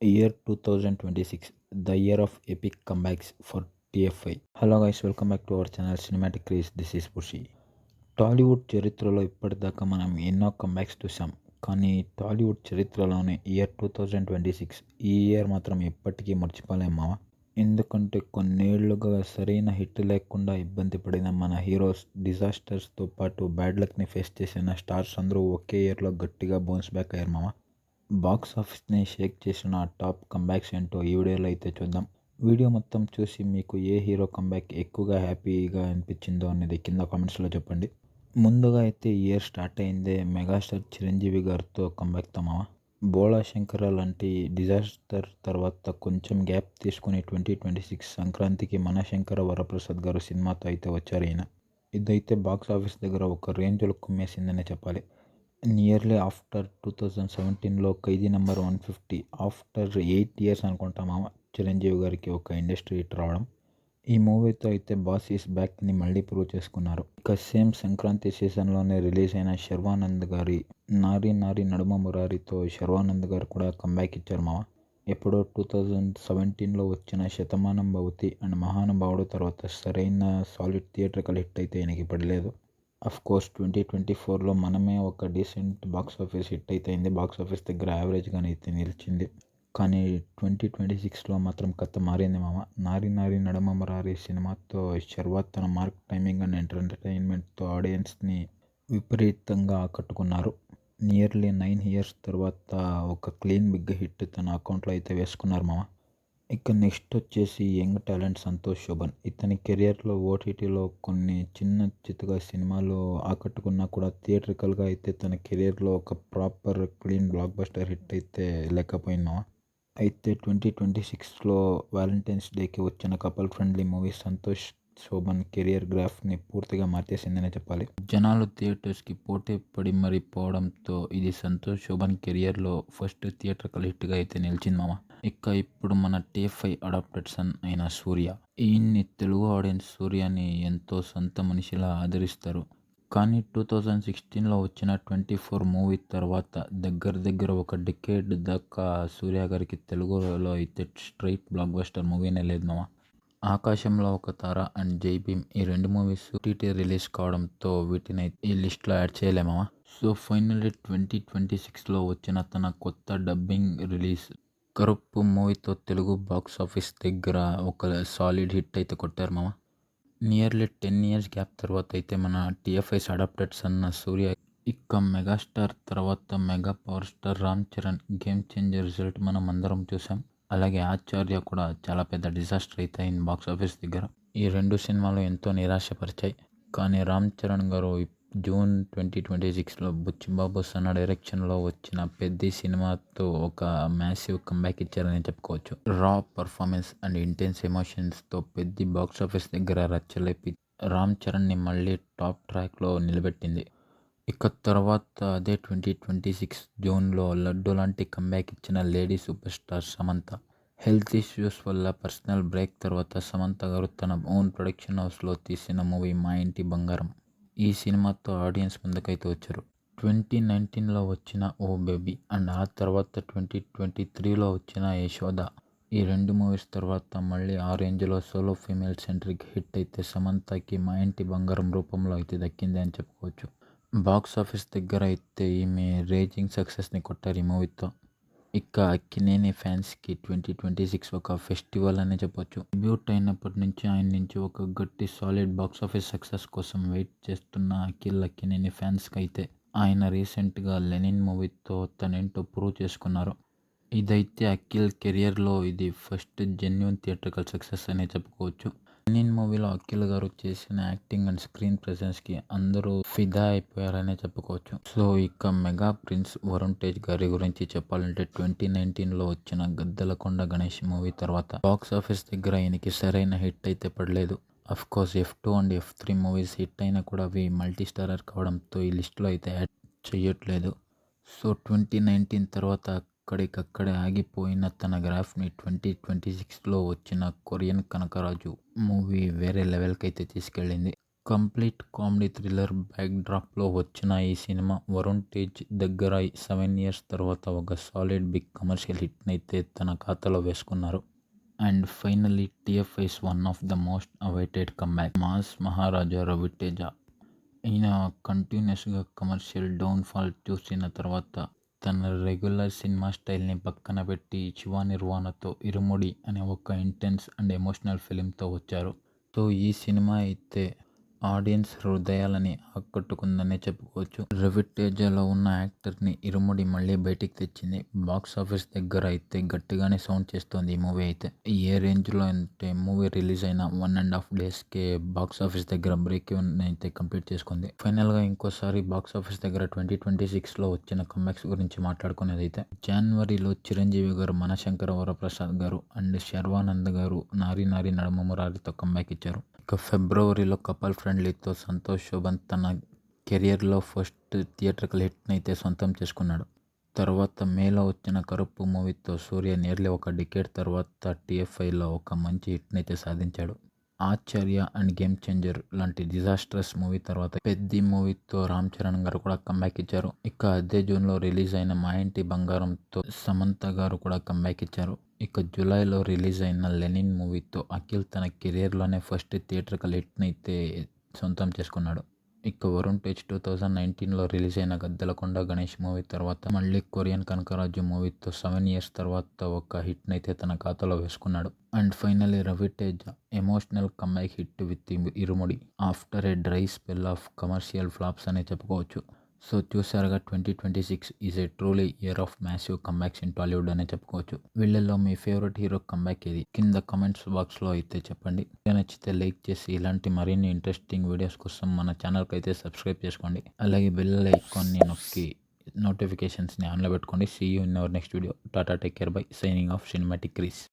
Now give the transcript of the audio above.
Year 2026, the year of epic comebacks for TFI. Hello guys, welcome back to our channel cinematic craze. This is Pushi. Tollywood చరిత్రలో ఇప్పటిదాకా మనం ఎన్నో comebacks చూసాం, కానీ టాలీవుడ్ చరిత్రలోనే ఇయర్ 2026 ఈ ఇయర్ మాత్రం ఎప్పటికీ మర్చిపోలేమా. ఎందుకంటే కొన్నేళ్లుగా సరైన హిట్ లేకుండా ఇబ్బంది పడిన మన హీరోస్, డిజాస్టర్స్తో పాటు బ్యాడ్ లక్ని ఫేస్ చేసిన స్టార్స్ అందరూ ఒకే ఇయర్లో గట్టిగా బౌన్స్ బ్యాక్ అయ్యారు మామ. బాక్స్ ఆఫీస్ని షేక్ చేసిన టాప్ కంబ్యాక్స్ ఏంటో ఈ వీడియోలో అయితే చూద్దాం. వీడియో మొత్తం చూసి మీకు ఏ హీరో కంబ్యాక్ ఎక్కువగా హ్యాపీగా అనిపించిందో అనేది కింద కామెంట్స్లో చెప్పండి. ముందుగా అయితే ఇయర్ స్టార్ట్ అయిందే మెగాస్టార్ చిరంజీవి గారితో కంబ్యాక్తో మామ. బోళా శంకర లాంటి డిజాస్టర్ తర్వాత కొంచెం గ్యాప్ తీసుకుని 2026 సంక్రాంతికి మన శంకర వరప్రసాద్ గారు సినిమాతో అయితే వచ్చారు ఈయన. ఇదైతే బాక్స్ ఆఫీస్ దగ్గర ఒక రేంజ్లో కుమ్మేసిందనే చెప్పాలి. నియర్లీ ఆఫ్టర్ 2017లో ఖైదీ నెంబర్ 150 ఆఫ్టర్ 8 years అనుకుంటా మామ చిరంజీవి గారికి ఒక ఇండస్ట్రీ హిట్ రావడం. ఈ మూవీతో అయితే బాస్ ఈస్ బ్యాక్ని మళ్ళీ ప్రూవ్ చేసుకున్నారు. ఇక సేమ్ సంక్రాంతి సీజన్లోనే రిలీజ్ అయిన శర్వానంద్ గారి నారి నారి నడుమ మురారితో శర్వానంద్ గారు కూడా కంబ్యాక్ ఇచ్చారు మామ. ఎప్పుడో 2017లో వచ్చిన శతమానం భవతి అండ్ మహానుభావుడు తర్వాత సరైన సాలిడ్ థియేట్రికల్ హిట్ అయితే ఈయనకి పడలేదు. కోర్స్ 2024లో మనమే ఒక డీసెంట్ బాక్స్ ఆఫీస్ హిట్ అయితే అయింది. బాక్స్ ఆఫీస్ దగ్గర యావరేజ్గానే అయితే నిలిచింది. కానీ 2026లో మాత్రం కథ మారింది మామ. నారి నారి నడుమ మురారి సినిమాతో శర్వా తన మార్క్ టైమింగ్ అండ్ ఎంటర్టైన్మెంట్తో ఆడియన్స్ని విపరీతంగా ఆకట్టుకున్నారు. నియర్లీ 9 years తర్వాత ఒక క్లీన్ బిగ్ హిట్ తన అకౌంట్లో అయితే వేసుకున్నారు మామ. ఇక నెక్స్ట్ వచ్చేసి యంగ్ టాలెంట్ సంతోష్ శోభన్. ఇతని కెరియర్లో ఓటీటీలో కొన్ని చిన్న చితగా సినిమాలు ఆకట్టుకున్నా కూడా థియేట్రికల్గా అయితే తన కెరియర్లో ఒక proper clean blockbuster hit అయితే లేకపోయినా. అయితే 2026లో వ్యాలంటైన్స్ డేకి వచ్చిన couple friendly movie Santosh Sobhan career గ్రాఫ్ని పూర్తిగా మార్చేసిందనే చెప్పాలి. జనాలు థియేటర్స్కి పోటీ పడి మరీ పోవడంతో ఇది సంతోష్ శోభన్ కెరియర్లో ఫస్ట్ థియేట్రికల్ హిట్గా అయితే నిలిచింది మామ. ఇక ఇప్పుడు మన TFI అడాప్టెడ్ సన్ అయిన సూర్య. ఈయన్ని తెలుగు ఆడియన్స్ సూర్యని ఎంతో సొంత మనిషిలా ఆదరిస్తారు. కానీ 2016లో వచ్చిన 24 మూవీ తర్వాత దగ్గర ఒక డికేడ్ దాకా సూర్య గారికి తెలుగులో అయితే స్ట్రైట్ బ్లాక్ బస్టర్ మూవీనే లేదు మామ. ఆకాశంలో ఒక తార అండ్ జై భీమ్ ఈ రెండు మూవీస్ OTT రిలీజ్ కావడంతో వీటిని ఈ లిస్ట్లో యాడ్ చేయలేమా. సో ఫైనల్లీ 2026లో వచ్చిన తన కొత్త డబ్బింగ్ రిలీజ్ కరుప్పు మూవీతో తెలుగు బాక్స్ ఆఫీస్ దగ్గర ఒక సాలిడ్ హిట్ అయితే కొట్టారు మామ. నియర్లీ 10 years గ్యాప్ తర్వాత అయితే మన TFI's అడాప్టెడ్ సన్న సూర్య ఇక మెగాస్టార్ తర్వాత mega power star Ram Charan game changer result మనం అందరం చూసాం. అలాగే ఆచార్య కూడా చాలా పెద్ద డిజాస్టర్ అయితే అయింది బాక్స్ ఆఫీస్ దగ్గర. ఈ రెండు సినిమాలు ఎంతో నిరాశపరిచాయి. కానీ రామ్ చరణ్ గారు జూన్ 2026లో బుచ్చిబాబు సన్న డైరెక్షన్లో వచ్చిన పెద్ది సినిమాతో ఒక మ్యాసివ్ కంబ్యాక్ ఇచ్చారని చెప్పుకోవచ్చు. రా పర్ఫార్మెన్స్ అండ్ ఇంటెన్స్ ఎమోషన్స్తో పెద్ది బాక్స్ ఆఫీస్ దగ్గర రచ్చలేపి రామ్ చరణ్ని మళ్ళీ టాప్ ట్రాక్లో నిలబెట్టింది. ఇక తర్వాత అదే 2026 జూన్లో లడ్డు లాంటి కంబ్యాక్ ఇచ్చిన lady super star Samantha. Health issues వల్ల పర్సనల్ బ్రేక్ తర్వాత సమంత గారు తన ఓన్ ప్రొడక్షన్ హౌస్లో తీసిన మూవీ మా ఇంటి బంగారం. ఈ సినిమాతో ఆడియన్స్ ముందుకైతే వచ్చారు. 2019లో వచ్చిన ఓ బేబీ అండ్ ఆ తర్వాత 2023లో వచ్చిన యశోద. ఈ రెండు మూవీస్ తర్వాత మళ్ళీ ఆ రేంజ్లో సోలో ఫీమేల్ సెంట్రిక్ హిట్ అయితే సమంతకి మా ఇంటి బంగారం రూపంలో అయితే దక్కింది అని చెప్పుకోవచ్చు. బాక్స్ ఆఫీస్ దగ్గర అయితే ఈమె రేజింగ్ సక్సెస్ని కొట్టారు ఈ మూవీతో. ఇక అక్కినేని ఫ్యాన్స్కి 2026 ఒక ఫెస్టివల్ అనే చెప్పొచ్చు. డెబ్యూట్ అయినప్పటి నుంచి ఆయన నుంచి ఒక గట్టి సాలిడ్ బాక్స్ ఆఫీస్ సక్సెస్ కోసం వెయిట్ చేస్తున్న అక్కినేని ఫ్యాన్స్కి అయితే ఆయన రీసెంట్గా లెనిన్ మూవీతో తనేంటో ప్రూవ్ చేసుకున్నారు. ఇదైతే అఖిల్ కెరియర్లో ఇది ఫస్ట్ జెన్యూన్ థియేట్రికల్ సక్సెస్ అనే చెప్పుకోవచ్చు. లెనిన్ మూవీలో అఖిల్ గారు చేసిన యాక్టింగ్ అండ్ స్క్రీన్ ప్రెజెన్స్కి అందరూ ఫిదా అయిపోయారనే చెప్పుకోవచ్చు. సో ఇక మెగా ప్రిన్స్ వరుణ్ తేజ్ గారి గురించి చెప్పాలంటే 2019లో వచ్చిన గద్దలకొండ గణేష్ మూవీ తర్వాత బాక్స్ ఆఫీస్ దగ్గర ఈయనకి సరైన హిట్ అయితే పడలేదు. Course F2 and F3 movies hit అయినా కూడా అవి మల్టీ స్టారర్ కావడంతో ఈ లిస్టులో అయితే యాడ్ చేయట్లేదు. సో 2019 తర్వాత అక్కడికక్కడే ఆగిపోయిన తన గ్రాఫ్ని 2026లో వచ్చిన కొరియన్ కనకరాజు మూవీ వేరే లెవెల్కి అయితే తీసుకెళ్ళింది. కంప్లీట్ కామెడీ థ్రిల్లర్ బ్యాక్డ్రాప్లో వచ్చిన ఈ సినిమా వరుణ్ తేజ్ దగ్గర 7 ఇయర్స్ తర్వాత ఒక సాలిడ్ బిగ్ కమర్షియల్ హిట్నైతే తన ఖాతాలో వేసుకున్నారు. And finally TFI's one of the most awaited comeback. Mass Maharaja Raviteja ఈయన కంటిన్యూస్గా కమర్షియల్ డౌన్ఫాల్ చూసిన తర్వాత తన రెగ్యులర్ సినిమా స్టైల్ని పక్కన పెట్టి శివ నిర్వాణతో ఇరుముడి అనే ఒక ఇంటెన్స్ అండ్ ఎమోషనల్ ఫిలింతో వచ్చారు. సో ఈ సినిమా అయితే ఆడియన్స్ హృదయాలని ఆకట్టుకుందనే చెప్పుకోవచ్చు. రవితేజలో ఉన్న యాక్టర్ని ఇరుముడి మళ్ళీ బయటికి తెచ్చింది. బాక్స్ ఆఫీస్ దగ్గర అయితే గట్టిగానే సౌండ్ చేస్తోంది ఈ మూవీ అయితే. ఏ రేంజ్లో అంటే మూవీ రిలీజ్ అయిన 1.5 daysకే బాక్స్ ఆఫీస్ దగ్గర బ్రేక్ ఈవెన్ అయితే కంప్లీట్ చేసుకుంది. ఫైనల్గా ఇంకోసారి బాక్స్ ఆఫీస్ దగ్గర 2026లో వచ్చిన కమ్బ్యాక్స్ గురించి మాట్లాడుకునేది అయితే జనవరిలో చిరంజీవి గారు మనశంకర వరప్రసాద్ గారు అండ్ శర్వానంద్ గారు నారి నారి నడుమ మురారితో కమ్బ్యాక్ ఇచ్చారు. ఇక ఫిబ్రవరిలో కపల్ ఫ్రెండ్లీతో సంతోష్ శోభన్ తన కెరియర్లో ఫస్ట్ థియేట్రికల్ హిట్ని అయితే సొంతం చేసుకున్నాడు. తర్వాత మేలో వచ్చిన కరుప్పు మూవీతో సూర్య నియర్లీ ఒక డికేడ్ తర్వాత టీఎఫ్ఐలో ఒక మంచి హిట్ని అయితే సాధించాడు. ఆచార్య అండ్ గేమ్ చేంజర్ లాంటి డిజాస్ట్రస్ మూవీ తర్వాత పెద్ది మూవీతో రామ్ చరణ్ గారు కూడా కమ్బ్యాక్ ఇచ్చారు. ఇక అదే జూన్లో రిలీజ్ అయిన మా ఇంటి బంగారంతో సమంత గారు కూడా కమ్బ్యాక్ ఇచ్చారు. ఇక జూలైలో రిలీజ్ అయిన లెనిన్ మూవీతో అఖిల్ తన కెరియర్లోనే ఫస్ట్ థియేట్రికల్ హిట్ని అయితే సొంతం చేసుకున్నాడు. ఇక వరుణ్ తేజ్ 2019లో రిలీజ్ అయిన గద్దలకొండ గణేష్ మూవీ తర్వాత మళ్ళీ కొరియన్ కనకరాజు మూవీతో 7 years తర్వాత ఒక హిట్ని అయితే తన ఖాతాలో వేసుకున్నాడు. And finally Raviteja emotional comeback hit with Irumudi after a dry spell of commercial flops అనే చెప్పుకోవచ్చు. సో చూసారుగా 2026 is a truly year of massive comebacks in Tollywood అనే చెప్పుకోవచ్చు. వీళ్ళల్లో మీ ఫేవరెట్ హీరో కమ్బ్యాక్ ఏది కింద కామెంట్స్ బాక్స్లో అయితే చెప్పండి. నచ్చితే లైక్ చేసి ఇలాంటి మరిన్ని ఇంట్రెస్టింగ్ వీడియోస్ కోసం మన ఛానల్కి అయితే సబ్స్క్రైబ్ చేసుకోండి. అలాగే బెల్ ఐకాన్ని నొక్కి నోటిఫికేషన్స్ని ఆన్లో పెట్టుకోండి. See you in our next video. Tata, take care, bye. Signing off cinematic క్రీస్.